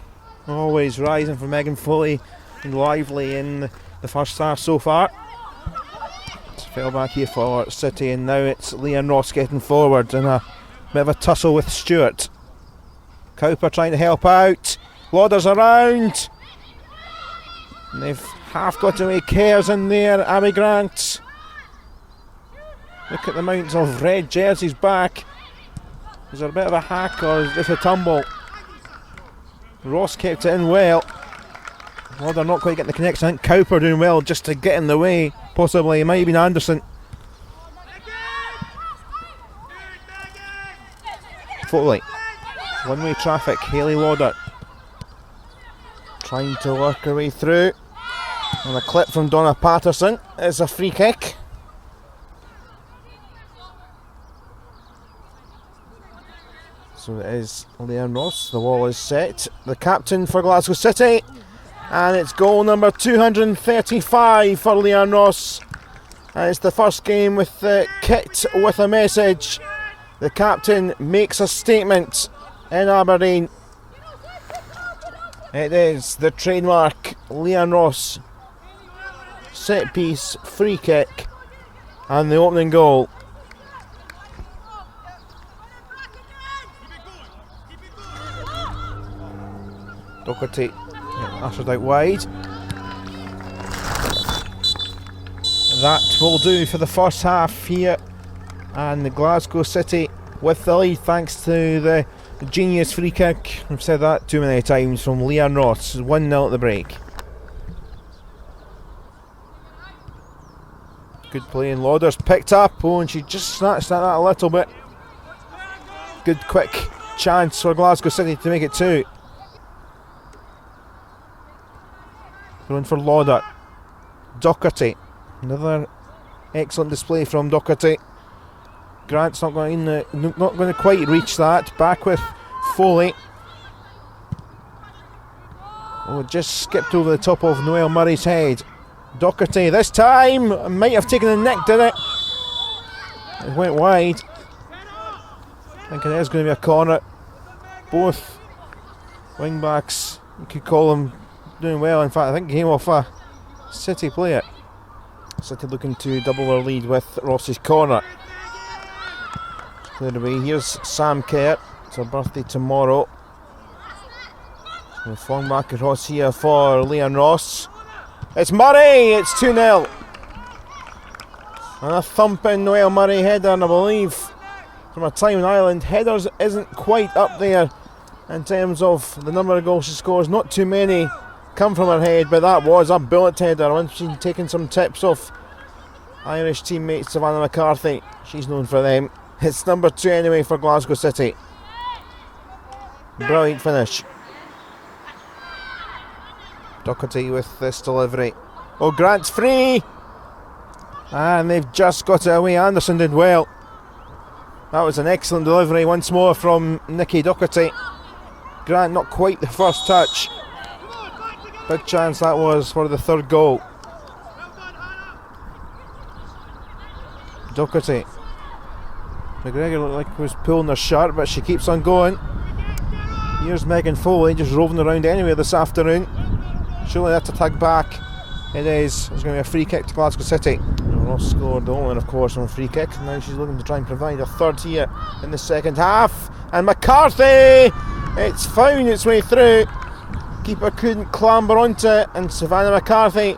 Always rising for Megan Foley and lively in the first half so far. It's fell back here for City, and now it's Leanne Ross getting forward in a bit of a tussle with Stewart. Cowper trying to help out. Lauder's around. And they've half got away. Kerr's in there. Abby Grant. Look at the amount of red jerseys back. Is there a bit of a hack or is this a tumble? Ross kept it in well. Lauder not quite getting the connection. I think Cowper doing well just to get in the way. Possibly, it might have been Anderson. Foley. One-way traffic. Hayley Lauder trying to work her way through. And a clip from Donna Patterson is a free kick. So it is Leanne Ross. The wall is set. The captain for Glasgow City. And it's goal number 235 for Leanne Ross. And it's the first game with the kit with a message. The captain makes a statement in Aberdeen. It is the trademark Leanne Ross set piece, free kick, and the opening goal. Doherty ushered out wide. That will do for the first half here, and the Glasgow City with the lead thanks to the genius free kick. I've said that too many times from Leanne Ross. 1-0 at the break. Good play, and Lauder's picked up. Oh, and she just snatched at that a little bit. Good quick chance for Glasgow City to make it 2. Going for Lauder. Doherty. Another excellent display from Doherty. Grant's not going to quite reach that. Back with Foley. Oh, just skipped over the top of Noel Murray's head. Doherty this time might have taken a nick, did it? It went wide. I think it is going to be a corner. Both wing backs, you could call them, doing well. In fact, I think he came off a City player. City looking to double their lead with Ross's corner. Cleared away. Here's Sam Kerr. It's her birthday tomorrow. We'll flung back across here for Leon Ross. It's Murray. It's 2-0. And a thumping Noel Murray header, and I believe from her time in Ireland, headers isn't quite up there in terms of the number of goals she scores. Not too many come from her head, but that was a bullet header. Once she's taken some tips off Irish teammate Savannah McCarthy, she's known for them. It's number 2 anyway for Glasgow City. Brilliant finish. Doherty with this delivery. Oh, Grant's free! And they've just got it away. Anderson did well. That was an excellent delivery once more from Nikki Doherty. Grant not quite the first touch. Big chance that was for the third goal. Doherty. McGregor looked like he was pulling her shirt, but she keeps on going. Here's Megan Foley just roving around anywhere this afternoon. Surely that's a tug back. It is. It's going to be a free kick to Glasgow City. Ross scored the only one, of course, on a free kick. Now she's looking to try and provide a third here in the second half. And McCarthy! It's found its way through. Keeper couldn't clamber onto it, and Savannah McCarthy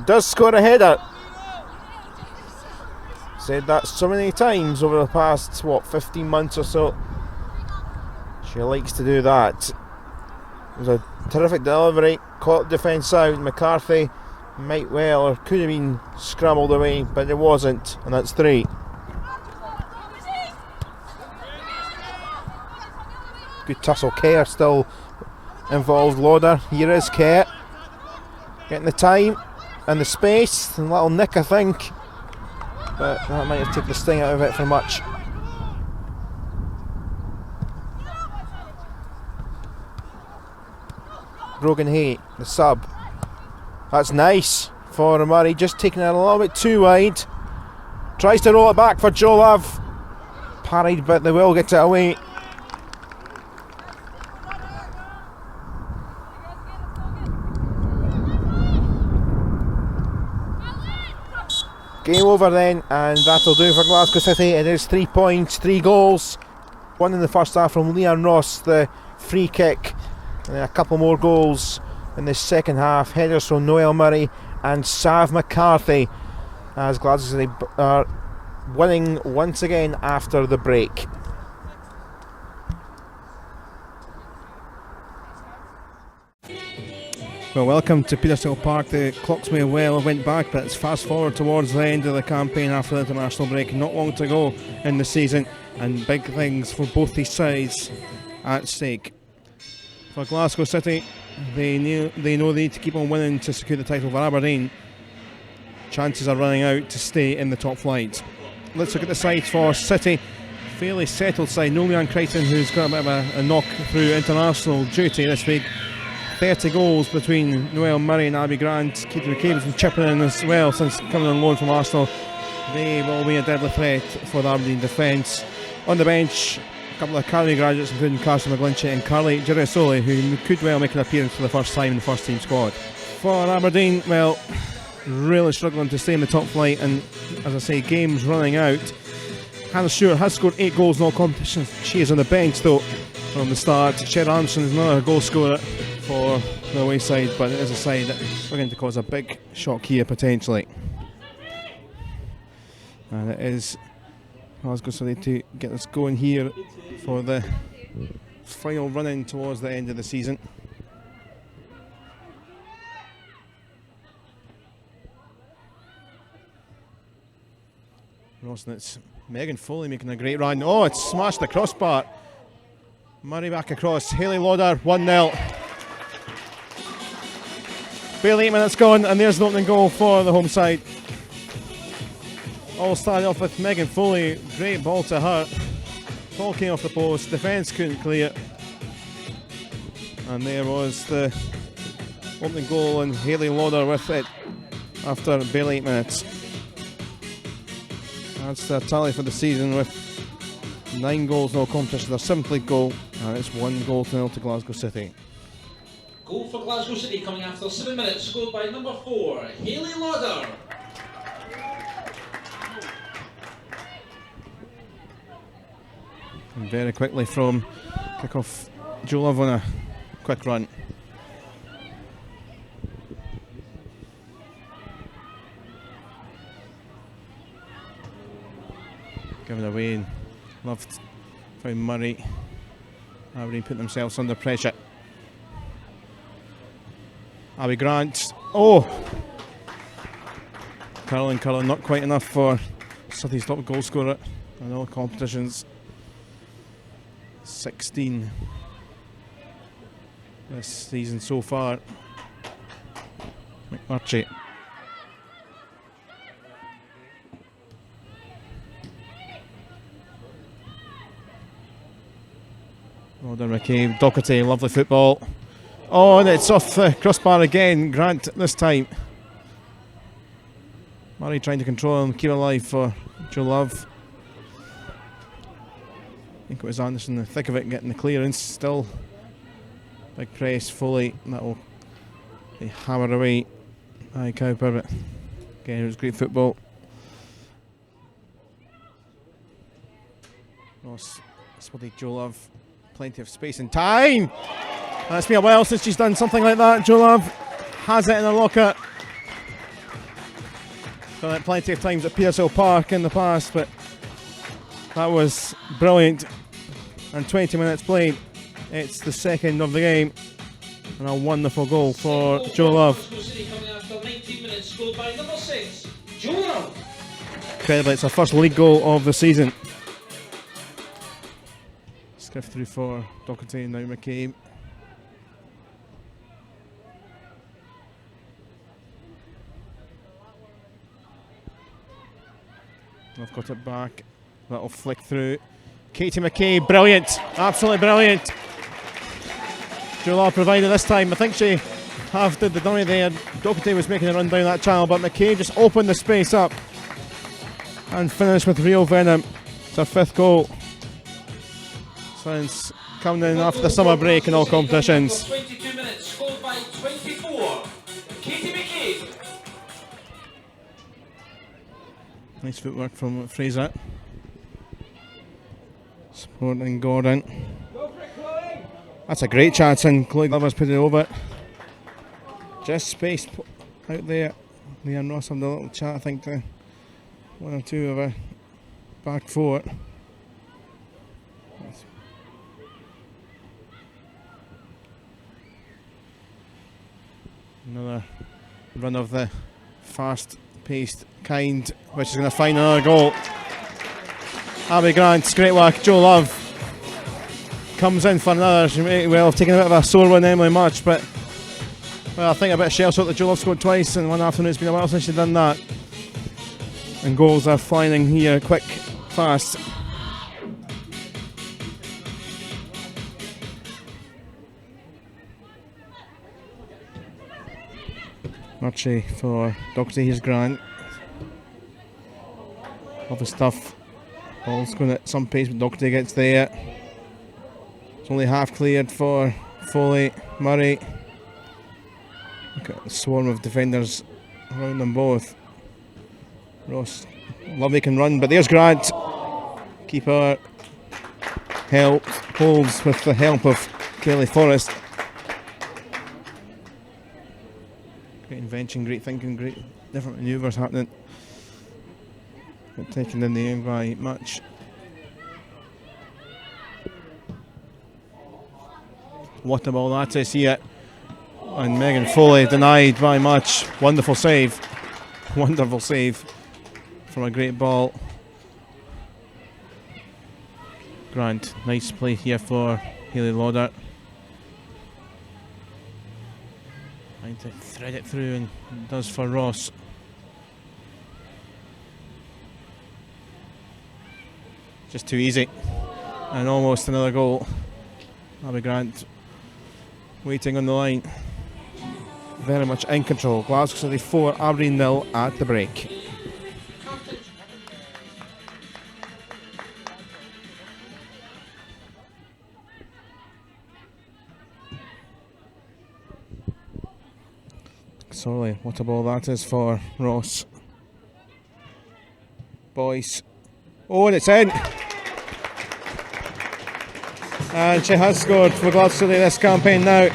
does score a header. Said that so many times over the past, 15 months or so. She likes to do that. It was a terrific delivery, caught defence out. McCarthy might well, or could have been scrambled away, but it wasn't, and that's 3. Good tussle. Kerr still involved. Lauder. Here is Kerr getting the time and the space. And little nick, I think, but that might have taken the sting out of it for much. Brogan Hay, the sub. That's nice for Murray, just taking it a little bit too wide. Tries to roll it back for Joe Love. Parried, but they will get it away. Game over then, and that'll do for Glasgow City. It is 3 points, 3 goals. One in the first half from Leon Ross, the free kick. And a couple more goals in the second half. Headers from Noel Murray and Sav McCarthy, as Glasgow City are winning once again after the break. Well, welcome to Petershill Park. The clocks may well have went back, but it's fast forward towards the end of the campaign after the international break. Not long to go in the season, and big things for both these sides at stake. For Glasgow City, they know they need to keep on winning to secure the title. For Aberdeen, chances are running out to stay in the top flight. Let's look at the sides for City. Fairly settled side. No Leanne Crichton, who's got a bit of a knock through international duty this week. 30 goals between Noel Murray and Abby Grant. Keith McCabe's been chipping in as well since coming on loan from Arsenal. They will be a deadly threat for the Aberdeen defence. On the bench, a couple of academy graduates, including Carson McGlinchey and Carly Girasoli, who could well make an appearance for the first time in the first team squad. For Aberdeen, well, really struggling to stay in the top flight, and as I say, games running out. Hannah Stewart has scored 8 goals in all competitions. She is on the bench though from the start. Cher Anderson is another goal scorer for the away side, but it is a side that we're going to cause a big shock here potentially. And it is Glasgow City to get us going here for the final run-in towards the end of the season. Ross, and it's Megan Foley making a great run. Oh, it's smashed the crossbar. Murray back across. Hayley Lauder, 1-0. Barely 8 minutes gone, and there's the opening goal for the home side. All started off with Megan Foley. Great ball to her. Ball came off the post. Defence couldn't clear. And there was the opening goal, and Hayley Lauder with it after barely 8 minutes. That's the tally for the season with 9 goals in all competitions. Their 7th league goal, and it's 1-0 to Glasgow City. Goal for Glasgow City coming after 7 minutes, scored by number 4, Hayley Lauder. And very quickly from kick-off, Joe Love on a quick run. Given away and Love found Murray. Aberdeen put themselves under pressure. Abby Grant. Oh! Curling, not quite enough for City's top goal scorer in all competitions. 16 this season so far. McMurtry. Roder McCabe, Docherty, lovely football. Oh, and it's off the crossbar again. Grant this time. Murray trying to control him, keep it alive for Joe Love. I think it was Anderson in the thick of it, getting the clearance. Still big press, Foley. That'll be hammered away by Cowper, but again, it was great football. Ross spotted Joe Love. Plenty of space and time. It's been a while since she's done something like that. Joe Love has it in her locker. Done it plenty of times at Pearsall Park in the past, but that was brilliant. And 20 minutes played. It's the second of the game. And a wonderful goal for Joe Love. Incredibly, it's her first league goal of the season. Skiff through for Docherty, now McCabe. I've got it back. That'll flick through. Katie McCabe, brilliant, absolutely brilliant. Joe Love provided this time. I think she half did the dummy there. Docherty was making a run down that channel, but McCabe just opened the space up and finished with real venom. It's her 5th goal since coming in after the summer break in all competitions. 22 minutes, scored by 24, Katie McCabe. Nice footwork from Fraser. Supporting Gordon. That's a great chance, and Chloe Glover's put it over. Just space out there. Leanne Ross had a little chat, I think, to one or two of her back four. Another run of the fast-paced kind, which is going to find another goal. Abby Grant, great work. Joe Love comes in for another. She may well have taken a bit of a sore one, Emily March, but well, I think a bit of shell shock that Joe Love scored twice in one afternoon. It's been a while since she's done that. And goals are flying here, quick, fast. Murchie for Docherty, here's Grant. Lovely stuff. Ball's going at some pace, but Docherty gets there. It's only half cleared for Foley, Murray. Look at the swarm of defenders around them both. Ross, Lovely can run, but there's Grant. Keeper holds with the help of Kelly Forrest. Great invention, great thinking, great different manoeuvres happening. But taken in the end by Much. What a ball that is here. And Megan Foley denied by Much. Wonderful save. Wonderful save from a great ball. Grant, nice play here for Hayley Lauder. Trying to thread it through, and does for Ross. Just too easy. And almost another goal. Abby Grant waiting on the line. Very much in control. Glasgow City 4, Aberdeen 0 at the break. Sorry, what a ball that is for Ross. Boyce. Oh, and it's in! And she has scored for Glasgow this campaign now.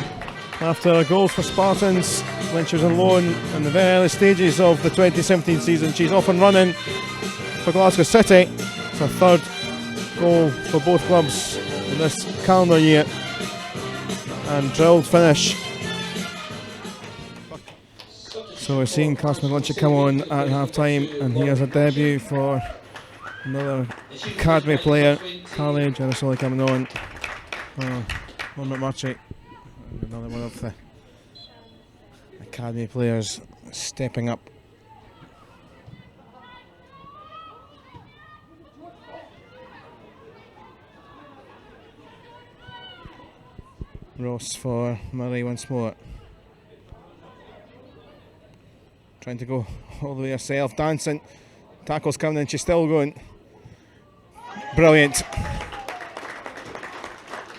After goals for Spartans when she was on loan in the very early stages of the 2017 season, she's off and running for Glasgow City. It's her third goal for both clubs in this calendar year. And drilled finish. So we're seeing Cass McGlinchey come on at half time, and here's a debut for another academy player, Carly Gerasoli, coming on. One McMurtry, another one of the academy players stepping up. Ross for Murray once more. Trying to go all the way herself, dancing. Tackle's coming in, she's still going. Brilliant.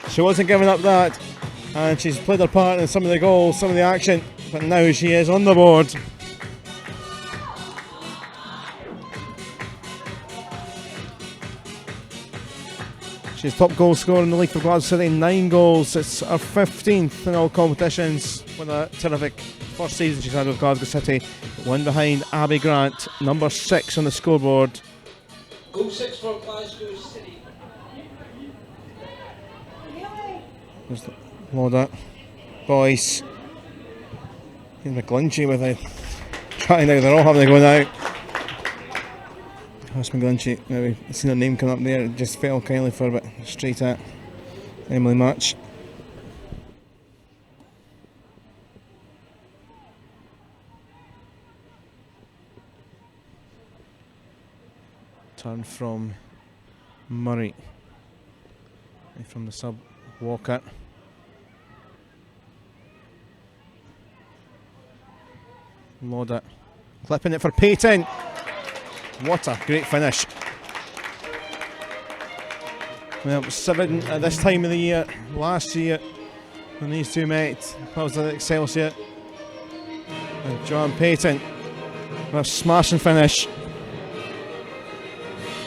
She wasn't giving up that, and she's played her part in some of the goals, some of the action, but now she is on the board. She's top goal scorer in the league for Glasgow City, 9 goals. It's her 15th in all competitions, with a terrific first season she's had with Glasgow City. One behind Abby Grant, number 6 on the scoreboard. Goal 6 for Glasgow City. There's Lauder, Boyce, here's McGlinchey with a try now, they're all having to go now. Cass McGlinchey, maybe seen her name come up there, it just fell kindly for a bit straight at Emily March. Turn from Murray, and from the sub Walker. Lauder clipping it for Payton. What a great finish. Well, 7 at this time of the year last year when these two met. That was at Excelsior. And John Payton with a smashing finish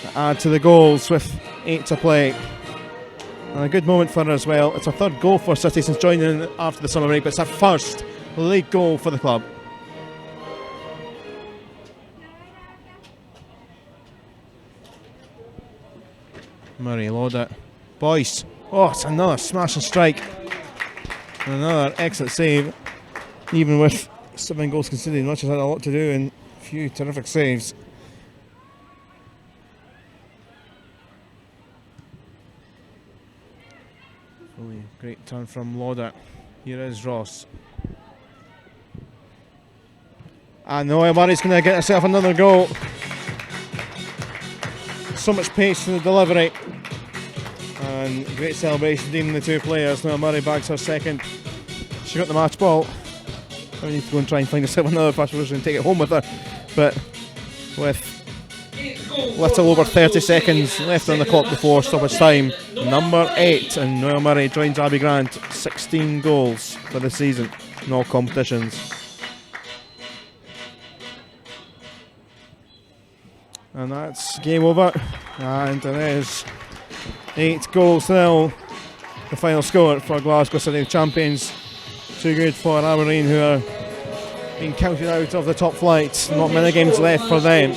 to add to the goals with 8 to play. And a good moment for her as well. It's her third goal for City since joining after the summer break, but it's her first league goal for the club. Murray, Lauder, Boyce. Oh, it's another smashing strike. And another excellent save. Even with 7 goals conceded, Much has had a lot to do and a few terrific saves. Great turn from Lauder. Here is Ross. And Noel Murray's going to get herself another goal. So much pace in the delivery. And great celebration between the two players. Noel Murray bags her second. She got the match ball. I need to go and try and find herself another pass and take it home with her. But with little over 30 seconds left on the clock before stoppage time, number 8, and Noel Murray joins Abby Grant. 16 goals for the season in all competitions. And that's game over, and it is 8 goals to 0, the final score for Glasgow City champions. Too good for Aberdeen, who are being counted out of the top flight. Not many games left for them.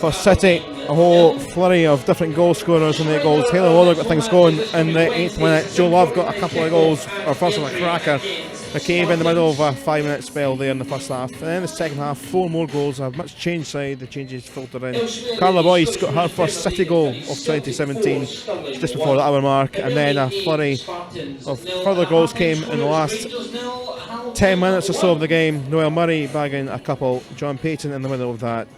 For City, a whole flurry of different goal scorers in the goals. Taylor Waller got things going in the 8th minute. Joe Love got a couple of goals. Her first one a cracker. McCabe in the middle of a 5-minute spell there in the first half. And then in the second half, 4 more goals. A much changed side, the changes filtered in. Carla Boyce got her first City goal of 2017 just before the hour mark. And then a flurry of further goals came in the last 10 minutes or so of the game. Noel Murray bagging a couple. John Payton in the middle of that.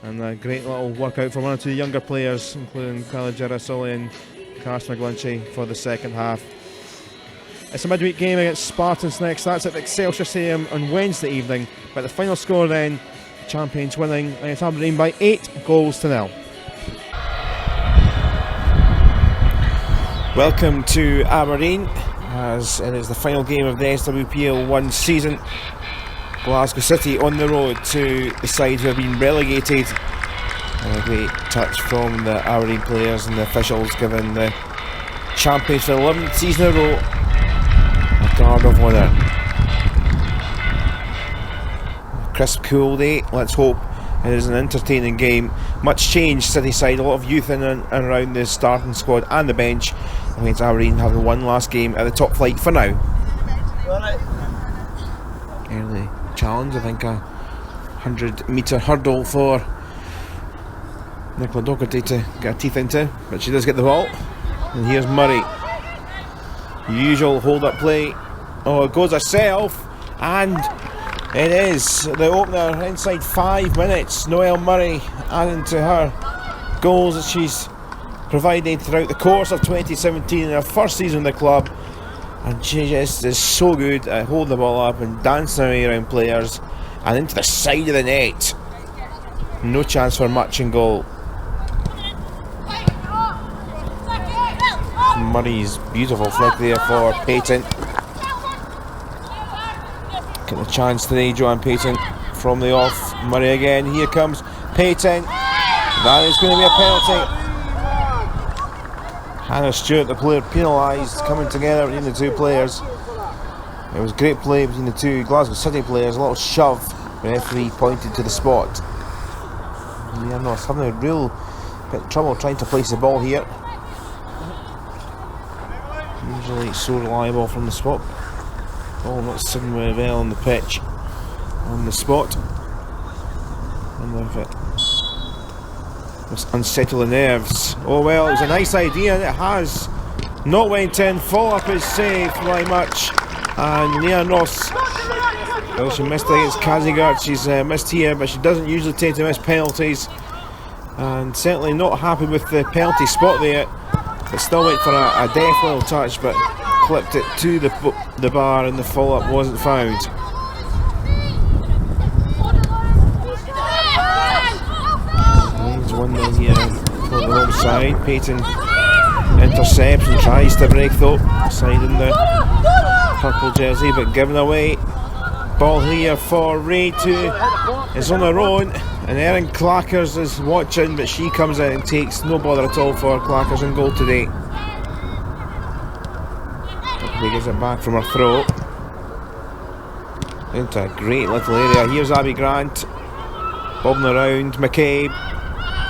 And a great little workout for one or two younger players, including Carla Gerasoli and Cass McGlinchey for the second half. It's a midweek game against Spartans next. That's at the Excelsior Stadium on Wednesday evening. But the final score then, the champions winning against Aberdeen by 8 goals to 0. Welcome to Aberdeen, as it is the final game of the SWPL 1 season. Glasgow City on the road to the side who have been relegated. And a great touch from the Aberdeen players and the officials, giving the champions for the 11th season in a row a guard of honour. Crisp, cool day. Let's hope it is an entertaining game. Much change City side, a lot of youth in and around the starting squad and the bench, against Aberdeen having one last game at the top flight for now. Early challenge, I think a 100-metre hurdle for Nicola Docherty to get her teeth into, but she does get the ball. And here's Murray. Usual hold-up play. Oh, it goes herself, and it is the opener inside 5 minutes. Noelle Murray adding to her goals that she's provided throughout the course of 2017 in her first season in the club, and she just is so good at holding the ball up and dancing her way around players and into the side of the net. No chance for much in goal. Murray's beautiful flick there for Payton. Getting a chance today, Joanne Payton from the off. Murray again, here comes Payton. That is going to be a penalty. Hannah Stewart, the player penalised, coming together between the two players. It was great play between the two Glasgow City players, a little shove. The referee pointed to the spot. Yeah, no, it's having a real bit of trouble trying to place the ball here. Usually so reliable from the spot. Ball not sitting very well on the pitch, on the spot. Wonder if it must unsettle the nerves. Oh well, it was a nice idea and it has not went in. Follow up is saved by much, and Leah Ross, well, she missed against Kazigard. She's missed here, but she doesn't usually tend to miss penalties, and certainly not happy with the penalty spot there. But still went for a deft little touch, but clipped it to the bar, and the follow up wasn't found. One then here for the home side. Payton intercepts and tries to break though, side in the purple jersey, but given away. Ball here for Ray is on her own, and Erin Clackers is watching, but she comes in and takes no bother at all for Clackers in goal today. He gets it back from her throw into a great little area. Here's Abby Grant bobbing around. McCabe,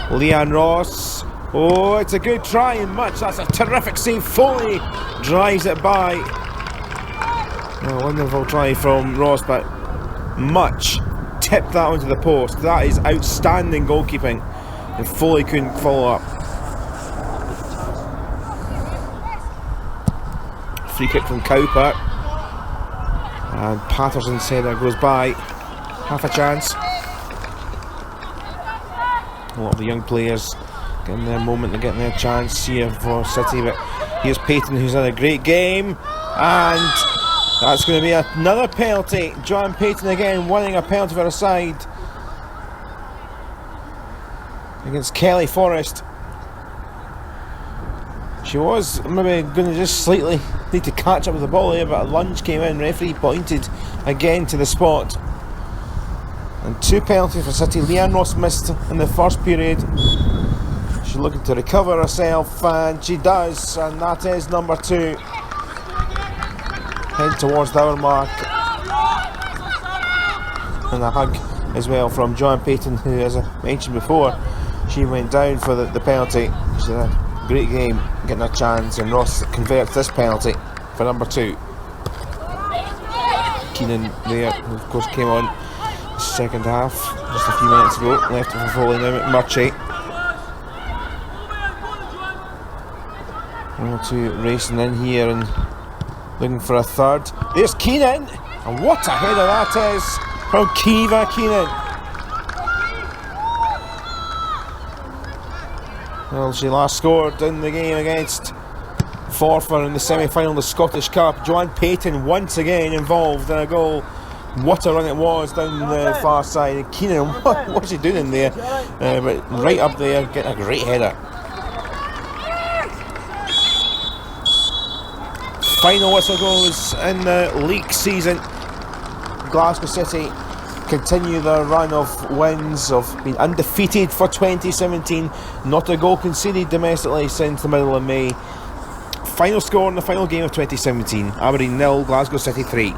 Leanne Ross. Oh, it's a good try and much. That's a terrific save. Foley drives it by. Oh, wonderful try from Ross, but much tipped that onto the post. That is outstanding goalkeeping, and Foley couldn't follow up. Free kick from Cowper, and Patterson's header goes by. Half a chance. A lot of the young players getting their moment and getting their chance here for City, but here's Payton, who's had a great game, and that's going to be another penalty. Joanne Payton again winning a penalty for her side against Kelly Forrest. She was maybe going to just slightly need to catch up with the ball here, but a lunge came in. Referee pointed again to the spot. And two penalties for City. Leanne Ross missed in the first period. She's looking to recover herself, and she does, and that is number 2. Head towards the hour mark. And a hug as well from Joanne Payton, who, as I mentioned before, she went down for the penalty. She had a great game, getting a chance, and Ross converts this penalty for number 2. Keenan there, who of course came on second half just a few minutes ago. Left for Foley now. McMurchie. 1-2 racing in here and looking for a third. There's Keenan, and what a header that is from Kiva Keenan. Well, she last scored in the game against Forfar in the semi-final of the Scottish Cup. Joanne Payton once again involved in a goal. What a run it was down the far side. And Keenan, what's he doing in there? But right up there, getting a great header. Final whistle goes in the league season. Glasgow City continue their run of wins, of being undefeated for 2017, not a goal conceded domestically since the middle of May. Final score in the final game of 2017, Aberdeen 0, Glasgow City 3.